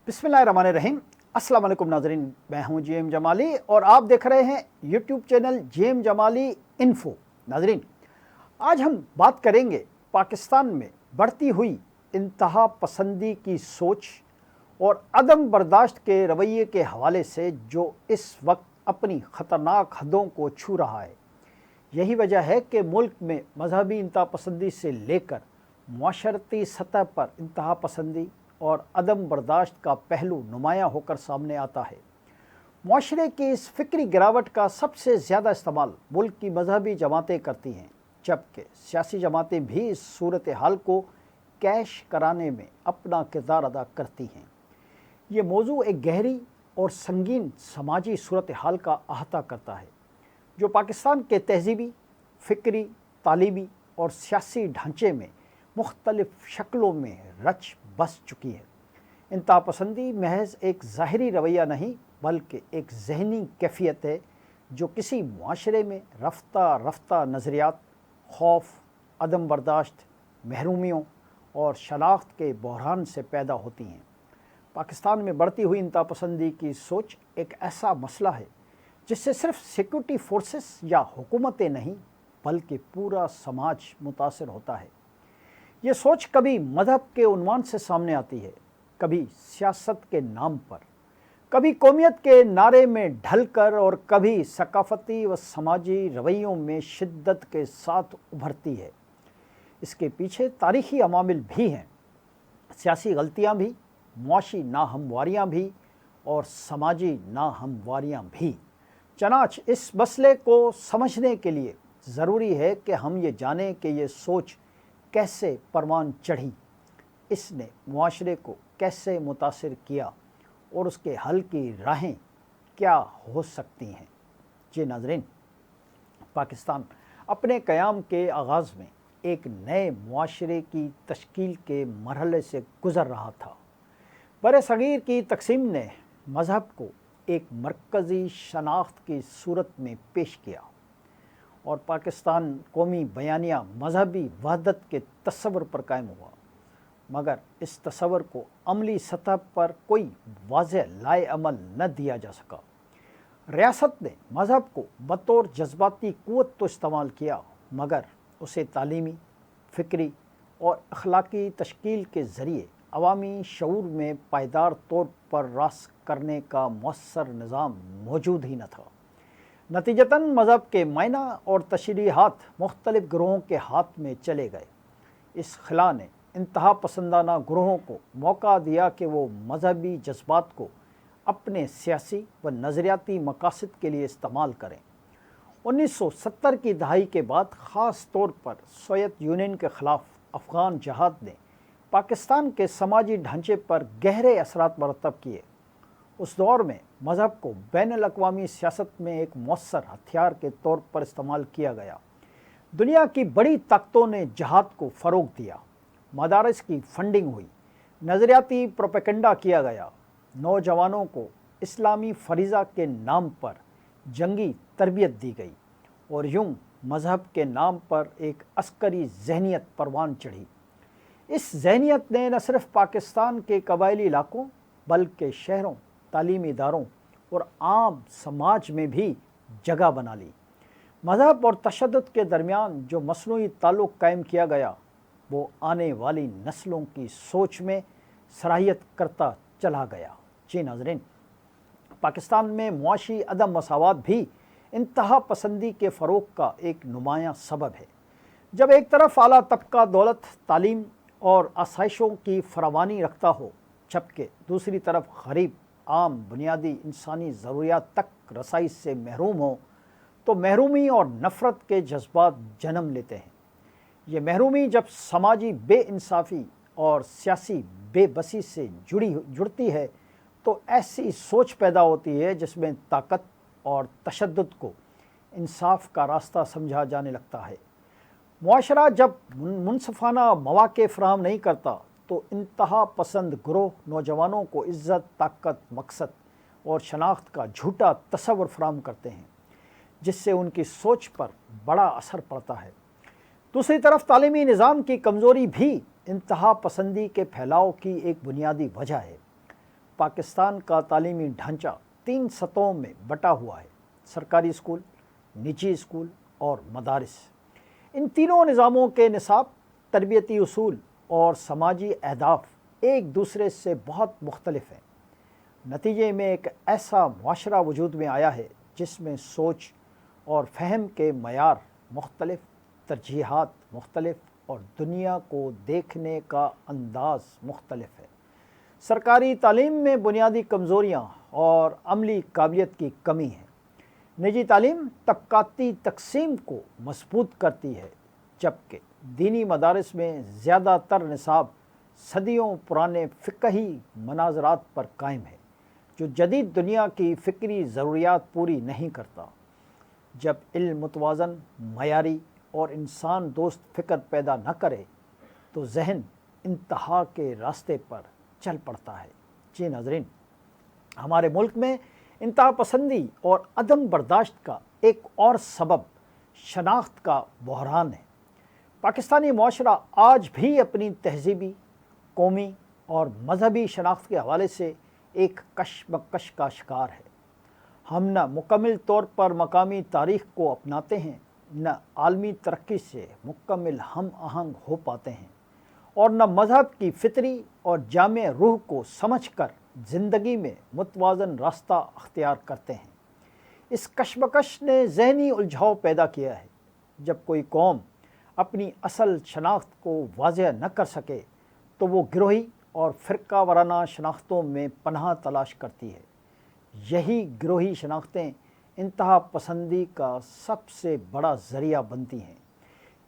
बिस्मिल्लाहिर्रहमानिर्रहीम। अस्सलाम वालेकुम नाज़रीन, मैं हूं जेएम जमाली और आप देख रहे हैं YouTube channel JM Jamali info. नाज़रीन, आज हम बात करेंगे पाकिस्तान में बढ़ती हुई इंतहा पसंदी की सोच और अदम बर्दाश्त के रवैये के हवाले से, जो इस वक्त अपनी ख़तरनाक हदों को छू रहा है। यही वजह है कि मुल्क में मजहबी इंतहा पसंदी से लेकर मुआशरती सतह पर इंतहा पसंदी और अदम बर्दाश्त का पहलू नुमायाँ होकर सामने आता है। मुआशरे की इस फिक्री गिरावट का सबसे ज़्यादा इस्तेमाल मुल्क की मजहबी जमातें करती हैं, जबकि सियासी जमातें भी इस सूरत हाल को कैश कराने में अपना किरदार अदा करती हैं। ये मौजू एक गहरी और संगीन समाजी सूरत हाल का अहाता करता है, जो पाकिस्तान के तहजीबी, फ़िक्री, तालीमी और सियासी ढांचे में मुख्तलिफ़ शक्लों में रच बस चुकी है। इंतहा पसंदी महज एक ज़ाहिरी रवैया नहीं, बल्कि एक ज़हनी कैफियत है जो किसी मुआशरे में रफ्ता रफ्ता नज़रियात, खौफ, अदम बर्दाश्त, महरूमियों और शनाख्त के बहरान से पैदा होती हैं। पाकिस्तान में बढ़ती हुई इंतहा पसंदी की सोच एक ऐसा मसला है जिससे सिर्फ सिक्योरिटी फोर्सेस या हुकूमतें नहीं, बल्कि पूरा समाज मुतासर होता है। ये सोच कभी मज़हब के उन्वान से सामने आती है, कभी सियासत के नाम पर, कभी कौमियत के नारे में ढलकर और कभी सकाफ़ती व समाजी रवैयों में शिद्दत के साथ उभरती है। इसके पीछे तारीख़ी अवामिल भी हैं, सियासी गलतियाँ भी, मुआशी नाहमवारियाँ भी और समाजी नाहमवारियाँ भी। चनाच इस मसले को समझने के लिए ज़रूरी है कि हम ये जानें कि ये सोच कैसे परवान चढ़ी, इसने मुआशरे को कैसे मुतासिर किया और उसके हल की राहें क्या हो सकती हैं। जी नाज़रीन, पाकिस्तान अपने क़याम के आगाज़ में एक नए मुआशरे की तश्कील के मरहले से गुज़र रहा था। बरसग़ीर की तक़सीम ने मज़हब को एक मरकज़ी शनाख्त की सूरत में पेश किया और पाकिस्तान कौमी बयानिया मजहबी वहदत के तस्वर पर कायम हुआ, मगर इस तस्वर को अमली सतह पर कोई वाज़ेह लाए अमल न दिया जा सका। रियासत ने मज़हब को बतौर जज्बाती क़ुव्वत तो इस्तेमाल किया, मगर उसे तालीमी, फ़िक्री और अखलाकी तश्कील के ज़रिए अवामी शऊर में पायदार तौर पर रास करने का मुअस्सर निज़ाम मौजूद ही न था। नतीजतन मज़हब के मायना और तशरीहात मुख्तलिफ़ ग्रोहों के हाथ में चले गए। इस खिला ने इंतहा पसंदाना ग्रोहों को मौका दिया कि वो मजहबी जज्बात को अपने सियासी व नज़रियाती मकासद के लिए इस्तेमाल करें। 1970 की दहाई के बाद ख़ास तौर पर सोवियत यूनियन के ख़िलाफ़ अफ़गान जहाद ने पाकिस्तान के समाजी ढांचे पर गहरे असरात मरतब किए। उस दौर में मज़हब को बैनुल-अक़वामी सियासत में एक मौसर हथियार के तौर पर इस्तेमाल किया गया। दुनिया की बड़ी ताकतों ने जहाद को फ़रोग़ दिया, मदारिस की फंडिंग हुई, नज़रियाती प्रोपेगेंडा किया गया, नौजवानों को इस्लामी फ़रीज़ा के नाम पर जंगी तरबियत दी गई और यूं मज़हब के नाम पर एक अस्करी जहनीत परवान चढ़ी। इस जहनीत ने न सिर्फ पाकिस्तान के कबायली इलाकों, बल्कि शहरों, तालीमी इदारों और आम समाज में भी जगह बना ली। मज़हब और तशद्दुद के दरमियान जो मसनूई ताल्लुक़ कायम किया गया, वो आने वाली नस्लों की सोच में सराहियत करता चला गया। जी नाज़रीन, पाकिस्तान में मुआशी अदम मसावत भी इंतहा पसंदी के फ़रोग़ का एक नुमायाँ सबब है। जब एक तरफ आला तबका दौलत, तालीम और आसाइशों की फरावानी रखता हो, जबकि दूसरी तरफ गरीब आम बुनियादी इंसानी ज़रूरियात तक रसाई से महरूम हो, तो महरूमी और नफ़रत के जज्बात जन्म लेते हैं। ये महरूमी जब समाजी बेइंसाफ़ी और सियासी बेबसी से जुड़ती है, तो ऐसी सोच पैदा होती है जिसमें ताकत और तशद्दुद को इंसाफ का रास्ता समझा जाने लगता है। मुआशरा जब मुनसफ़ाना मौक़े फ़राहम नहीं करता, तो इंतहा पसंद ग्रोह नौजवानों को इज़्ज़त, ताकत, मकसद और शनाख्त का झूठा तस्वर फराहम करते हैं, जिससे उनकी सोच पर बड़ा असर पड़ता है। दूसरी तरफ तालीमी निज़ाम की कमज़ोरी भी इंतहा पसंदी के फैलाव की एक बुनियादी वजह है। پاکستان کا تعلیمی ڈھانچہ 3 سطحوں میں بٹا ہوا ہے: سرکاری اسکول، نجی اسکول اور مدارس۔ ان تینوں نظاموں کے نصاب، تربیتی اصول اور سماجی اہداف ایک دوسرے سے بہت مختلف ہیں۔ نتیجے میں ایک ایسا معاشرہ وجود میں آیا ہے جس میں سوچ اور فہم کے معیار مختلف، ترجیحات مختلف اور دنیا کو دیکھنے کا انداز مختلف ہے۔ سرکاری تعلیم میں بنیادی کمزوریاں اور عملی قابلیت کی کمی ہے۔ نجی تعلیم طبقاتی تقسیم کو مضبوط کرتی ہے، جبکہ دینی مدارس میں زیادہ تر نصاب صدیوں پرانے فقہی مناظرات پر قائم ہے، جو جدید دنیا کی فکری ضروریات پوری نہیں کرتا۔ جب علم متوازن، معیاری اور انسان دوست فکر پیدا نہ کرے تو ذہن انتہا کے راستے پر چل پڑتا ہے۔ جی ناظرین، ہمارے ملک میں انتہا پسندی اور عدم برداشت کا ایک اور سبب شناخت کا بحران ہے۔ پاکستانی معاشرہ آج بھی اپنی تہذیبی، قومی اور مذہبی شناخت کے حوالے سے ایک کشمکش کا شکار ہے۔ ہم نہ مکمل طور پر مقامی تاریخ کو اپناتے ہیں، نہ عالمی ترقی سے مکمل ہم آہنگ ہو پاتے ہیں، اور نہ مذہب کی فطری اور جامع روح کو سمجھ کر زندگی میں متوازن راستہ اختیار کرتے ہیں۔ اس کشمکش نے ذہنی الجھاؤ پیدا کیا ہے۔ جب کوئی قوم اپنی اصل شناخت کو واضح نہ کر سکے تو وہ گروہی اور فرقہ وارانہ شناختوں میں پناہ تلاش کرتی ہے۔ یہی گروہی شناختیں انتہا پسندی کا سب سے بڑا ذریعہ بنتی ہیں،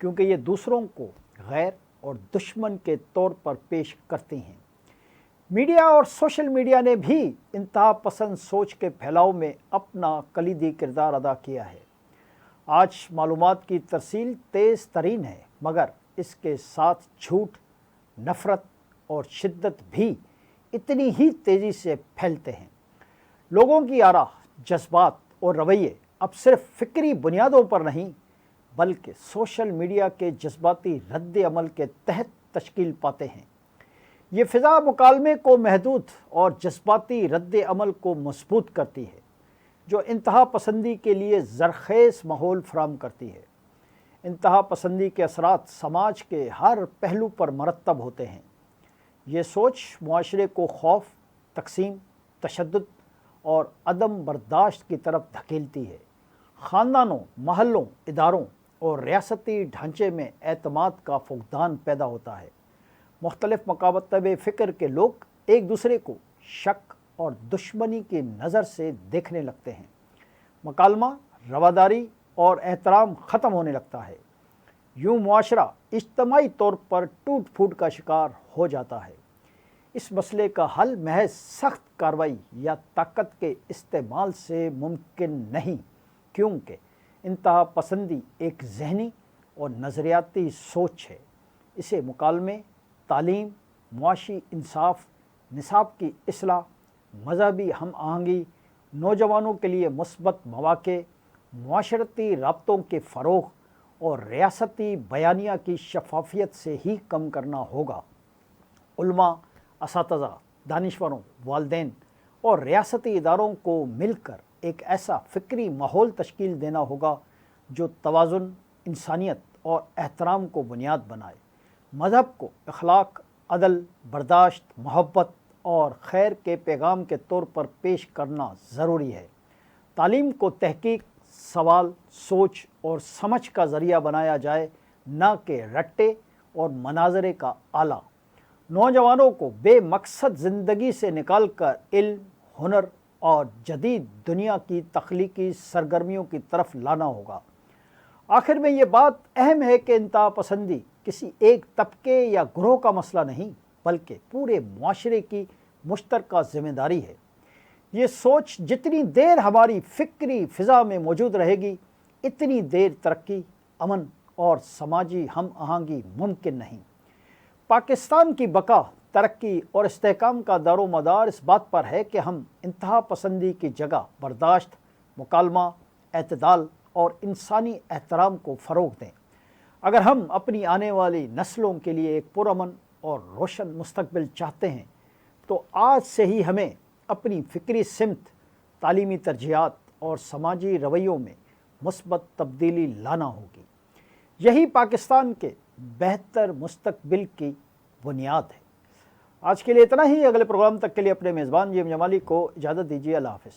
کیونکہ یہ دوسروں کو غیر اور دشمن کے طور پر پیش کرتی ہیں۔ میڈیا اور سوشل میڈیا نے بھی انتہا پسند سوچ کے پھیلاؤ میں اپنا کلیدی کردار ادا کیا ہے۔ آج معلومات کی ترسیل تیز ترین ہے، مگر اس کے ساتھ جھوٹ، نفرت اور شدت بھی اتنی ہی تیزی سے پھیلتے ہیں۔ لوگوں کی آراء، جذبات اور رویے اب صرف فکری بنیادوں پر نہیں بلکہ سوشل میڈیا کے جذباتی رد عمل کے تحت تشکیل پاتے ہیں۔ یہ فضا مکالمے کو محدود اور جذباتی رد عمل کو مضبوط کرتی ہے، جو انتہا پسندی کے لیے زرخیز ماحول فراہم کرتی ہے۔ انتہا پسندی کے اثرات سماج کے ہر پہلو پر مرتب ہوتے ہیں۔ یہ سوچ معاشرے کو خوف، تقسیم، تشدد اور عدم برداشت کی طرف دھکیلتی ہے۔ خاندانوں، محلوں، اداروں اور ریاستی ڈھانچے میں اعتماد کا فقدان پیدا ہوتا ہے۔ مختلف مکاتب فکر کے لوگ ایک دوسرے کو شک اور دشمنی کی نظر سے دیکھنے لگتے ہیں۔ مکالمہ، رواداری اور احترام ختم ہونے لگتا ہے۔ یوں معاشرہ اجتماعی طور پر ٹوٹ پھوٹ کا شکار ہو جاتا ہے۔ اس مسئلے کا حل محض سخت کارروائی یا طاقت کے استعمال سے ممکن نہیں، کیونکہ انتہا پسندی ایک ذہنی اور نظریاتی سوچ ہے۔ اسے مکالمے، تعلیم، معاشی انصاف، نصاب کی اصلاح، مذہبی ہم آہنگی، نوجوانوں کے لیے مثبت مواقع، معاشرتی رابطوں کے فروغ اور ریاستی بیانیہ کی شفافیت سے ہی کم کرنا ہوگا۔ علماء، اساتذہ، دانشوروں، والدین اور ریاستی اداروں کو مل کر ایک ایسا فکری ماحول تشکیل دینا ہوگا جو توازن، انسانیت اور احترام کو بنیاد بنائے۔ مذہب کو اخلاق، عدل، برداشت، محبت اور خیر کے پیغام کے طور پر پیش کرنا ضروری ہے۔ تعلیم کو تحقیق، سوال، سوچ اور سمجھ کا ذریعہ بنایا جائے، نہ کہ رٹے اور مناظرے کا آلہ۔ نوجوانوں کو بے مقصد زندگی سے نکال کر علم، ہنر اور جدید دنیا کی تخلیقی سرگرمیوں کی طرف لانا ہوگا۔ آخر میں یہ بات اہم ہے کہ انتہا پسندی کسی ایک طبقے یا گروہ کا مسئلہ نہیں، بلکہ پورے معاشرے کی مشترکہ ذمہ داری ہے۔ یہ سوچ جتنی دیر ہماری فکری فضا میں موجود رہے گی، اتنی دیر ترقی، امن اور سماجی ہم آہنگی ممکن نہیں۔ پاکستان کی بقا، ترقی اور استحکام کا دار و مدار اس بات پر ہے کہ ہم انتہا پسندی کی جگہ برداشت، مکالمہ، اعتدال اور انسانی احترام کو فروغ دیں۔ اگر ہم اپنی آنے والی نسلوں کے لیے ایک پرامن اور روشن مستقبل چاہتے ہیں تو آج سے ہی ہمیں اپنی فکری سمت، تعلیمی ترجیحات اور سماجی رویوں میں مثبت تبدیلی لانا ہوگی۔ یہی پاکستان کے بہتر مستقبل کی بنیاد ہے۔ آج کے لیے اتنا ہی۔ اگلے پروگرام تک کے لیے اپنے میزبان جیم جمالی کو اجازت دیجیے۔ اللہ حافظ۔